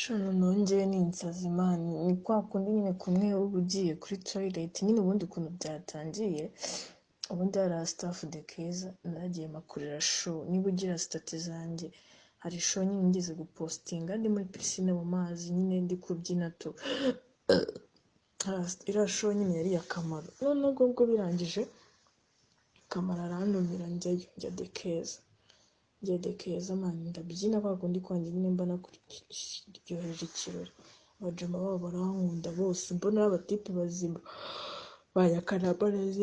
Shono nongeye ninsazi mani ni kwa kundi nyine kumwe uba ugiye kuri toilet nyine ubundi ukuntu byatangiye ubundi hari staff de keza nagiye makurira show niba ugira stati zanjye hari show nyine ngeze gupostinga ndi muri piscine mu mazi nyine ndi kubyina tu iriya show nyine yari akamaro none ubwo birangije Kamara arantumira njya de keza njya de keza mani ndabyina kwa kundi kwanjye nyine mba nakuryoheje ikirori abajama babo barankunda bose mbona ari abatipe bazima bayakaramba neza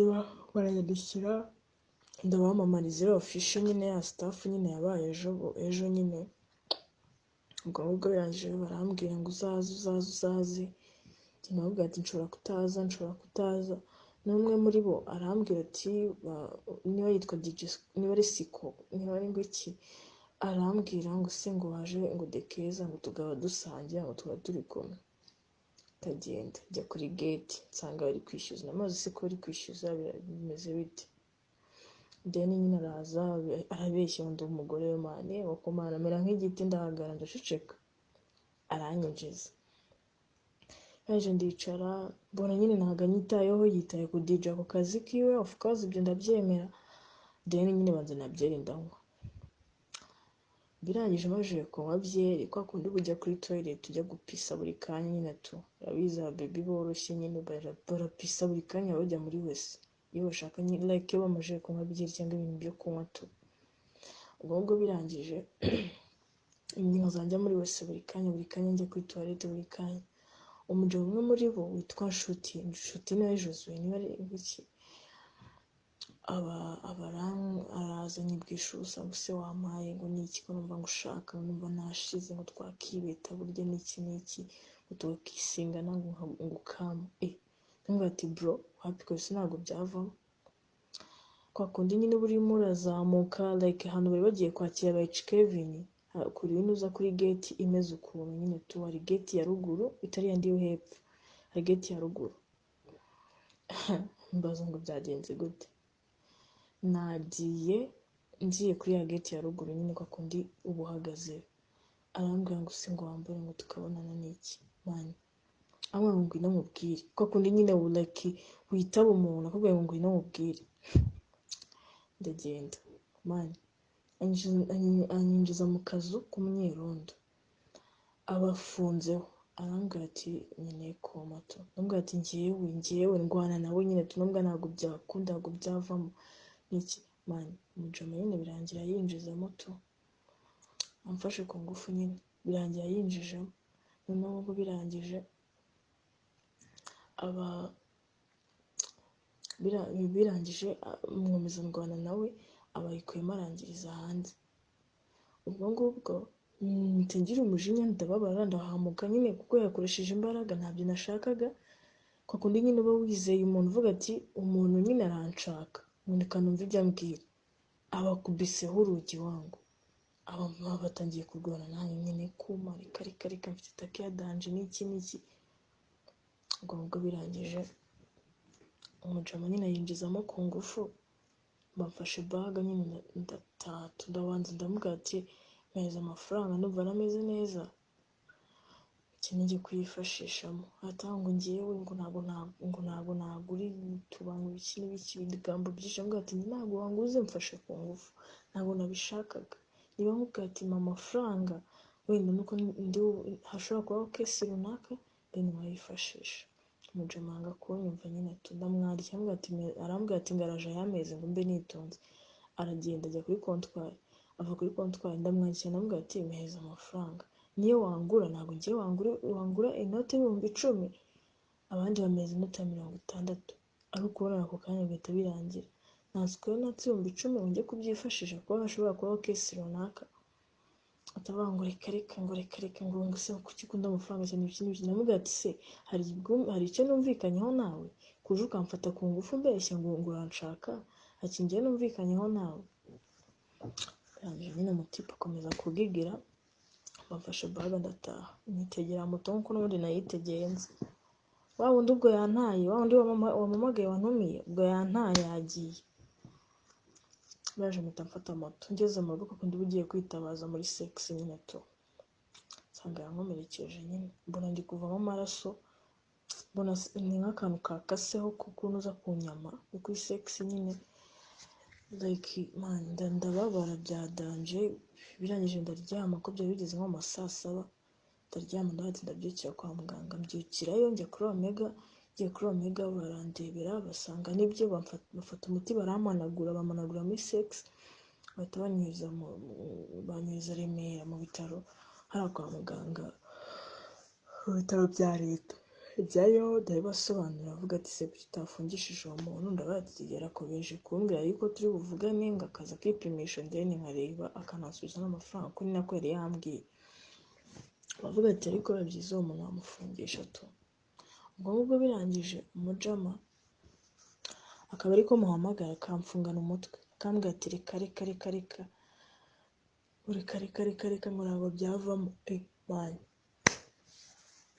barayandikira ndabamamariza iriya fishi nyine ya staff nyine yabaye ejo nyine ubwo birangije barambwira ngo uzaze nababwira ati nshobora kutaza n'umwe muri bo arambwira ati niba yitwa DJ niba ari Siko niba ari ngo iki arambwira ngo se ngo waje ngo dekeza ngo tugaba dusangira ngo tuba turi kumwe tagenda njya kuri gate nsanga bari kwishyuza namaze se ko bari kwishyuza bimeze bite deni nyine araza arabeshya ngo ndi umugore we mane wakomana amera nk'igiti ndahagara ndaceceka aranyinjiza yaje ndicara mbona nyine ntago anyitayeho yitaye ku DJ ako kazi kiwe of course ibyo ndabyemera deni nyine banze nabyirinda nywa birangije maje kunywa byeri kwa kundi bujya kuri toilet tujya gupisa buri kanya nyine tu urabiza baby boroshye nyine barapisa buri kanya bajya muri wese iyo bashaka nyine like iyo bamaje kunywa byeri cyangwa ibintu byo kunywa tu ubwo birangije ingingo zanjye muri wese buri kanya njya kuri toilet buri kanya umugabo umwe muri bo witwa Nshuti nawe Josué niba ari iki araza nyibwisha ubusa ngo se wampaye ngo ni iki ko numva ngushaka numva nashize ngo twakibeta burya n'iki ngo tukisingana ngo ukama nubwo ati bro happy ko ntabwo byavamo kwa kundi nyine burimo urazamuka like hano bari bagiye kwakira ba Kevin kuri uza kuri gate imeze ukuntu nyine tu hari gate ya ruguru itari yandi yo hepfo hari gate ya ruguru mbaza ngo byagenze gute ngiye kuri ya gate ya ruguru nyine kwa kundi ubuhagaze arambwira ngo se ngo wambure ngo tukabonana n'iki mani amwe ngo ngwino mubwire kwa kundi nyine like witaba umuntu akubwira ngo ngwino mubwire ndagenda mani anyinjiza mu kazu k'umunyerondo abafunzeho arambwira ati nyine komato arambwira ati ngewe ndwana nawe nyine tunambwa ntabwo byakunda ntabwo byavamo niki mani umujama nyine birangira yinjizamo tu amfashe ku ngufu nyine birangira yinjijemo noneho ubwo birangije birangije mwemeza ndwana nawe abayikuyemo arangiriza hanze ubwo ngubwo ngira umujinya ndababara ndahamuka nyine kuko yakoresheje imbaraga ntabyo nashakaga kwa kundi nyine uba wizeye umuntu uvuga ati umuntu nyine aranshaka umuntu kanumva ibyo ambwira abakubiseho urugi wangu aba batangiye kurwana nanjye nyine kuma reka mfite take ya danje n'iki ubwo birangije umujama nyine yinjizamo ku ngufu bamfashe baga nyine ndataha ndabanza ndamubwira ati mpereza amafaranga numva nameze neza iki nijye kuyifashishamo atanga ngewe ngo ntabwo nagura tubantu biki n'ibiki ibigambo byinshi ambwira ati ntabwo wanguze mfashe ku ngufu ntabwo nabishakaga niba nkubwira ati mpa amafaranga wenda nuko hashobora kubaho kesi runaka then wayifashisha umujamanga kunyumva nyine ndamwandikira arambwira ati ngaraje yameze ngo mbe nitonze aragenda ajya kuri kontwari ava kuri kontwari ndamwandikira ndamubwira ati mpereza amafaranga niyo wangura ntabwo ngiye wangura inote y'ibihumbi 10 abandi bameze inote ya 60 ari ukubona ako kanya bihita birangira nasiko inote y'ibihumbi 10 ngo njye kubyifashisha kuko hashobora kubaho kesi runaka atavuga ngo reka ngo se kuki ukunda amafaranga cyane ibiki namubwira ati se hari icyo numvikanyeho nawe kuje ukamfata ku ngufu mbeshya ngo uranshaka hakingiye numvikanyeho nawe yanjye nyine umutipe akomeza kugigira bafashe baga ndataha nitegera moto nkuko n'ubundi nayitegeye nzi wa wundi ubwo yantaye wa wundi wamamagaye wantumiye ubwo yantaye yagiye baje mpita mfata moto ngeze mu rugo kuko ndi bugiye kwitabaza muri sex nyine to nsanga yankomerekeje nyine mbona ndi kuvamo amaraso, mbona ni nk'akantu kakaseho kukunuza ku nyama ni kuri sex nyine, like man ndababara bya danje. Birangije ndaryama ko byari bigeze nko mu saa saba, ndaryama ndahati ndabyukira kwa muganga, mbyukirayo njya kuri Omega. Ngiye kuri Omega barandebera basanga nibyo, bafata umuti baramanagura, bamanagura muri sex, bahita banyuza Remera mu bitaro hariya kwa muganga, mu bitaro bya leta. Njyayo ndabibasobanurira, avuga ati se kuki utafungishije uwo muntu, ndabaga ati yarakomeje kumbwira yuko turi buvugane ngo akaza kwipimisha ndeni nkareba akanasubiza n'amafaranga, ko ni nako yari yambwiye. Bavuga ati ariko biba byiza uwo muntu wamufungisha tu. Ubwo ngubwo birangije umujama akaba ariko muhamagara akamfungana umutwe, akambwira ati reka reka reka reka reka reka reka reka ngo ntabwo byavamo. Mani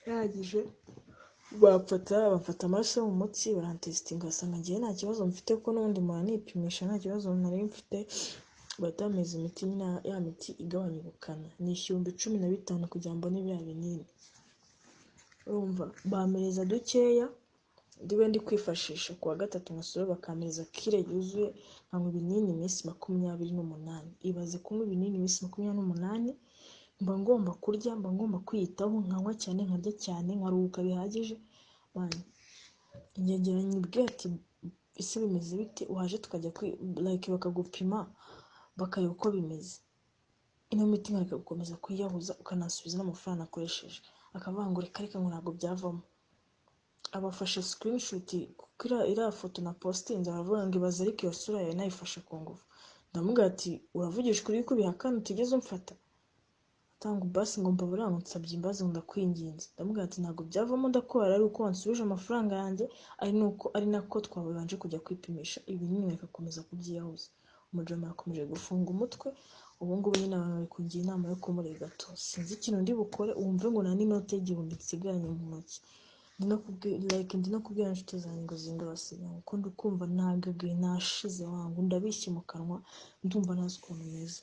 yarangije bafata amaraso yo mu mutsi barantesitinga, basanga ngewe nta kibazo mfite ko n'ubundi mpora nipimisha nta kibazo nari mfite. Bahita bameza imiti, ya miti igabanya ubukana, ni 15,000 kugira ngo mbone biriya binini. Urumva bamereza dukeya ndiwe ndi kwifashisha, kuwa gatatu nkasura bakamereza kire yuzuye nkanywa ibinini iminsi 28. Ibaze kunywa ibinini iminsi 28, mba ngomba kurya, mba ngomba kwiyitaho, nkanywa cyane, nkarya cyane, nkaruhuka bihagije. Mani ingegera nyibwiye ati ese bimeze bite, waje tukajya like bakagupima bakareba uko bimeze, ino miti nkareka gukomeza kuyiyahuza ukanasubiza n'amafaranga nakoresheje. Akavuga ngo reka reka ngo ntabwo byavamo. Abafashe screenshot kuko iriya foto na postinze, aravuga ngo ibaze ariko iyo sura yawe nayifashe ku ngufu. Ndamubwira ati uravugisha ukuri ko ubihakana utigeze umfata, atanga basi ngo mbabura ngo nsabye imbabazi ngo ndakwinginze. Ndamubwira ati ntabwo byavamo ndakora, ari uko wansubije amafaranga yanjye, ari nako twabanje kujya kwipimisha ibinini bikakomeza kubyiyahuza. Umujama yakomeje gufunga umutwe. Ubu ngubu nyine abantu bari kungira inama yo kumurega tu. Sinzi ikintu ndi bukore, wumve ngo nta n'inote y'igihumbi nsigaranye mu ntoki. Ndi no kubwira inshuti zanjye ngo zindabasiga, kuko ndi kumva nagagaye nashize wangu, ndabishye mu kanwa, ndumva ntazi ukuntu meze.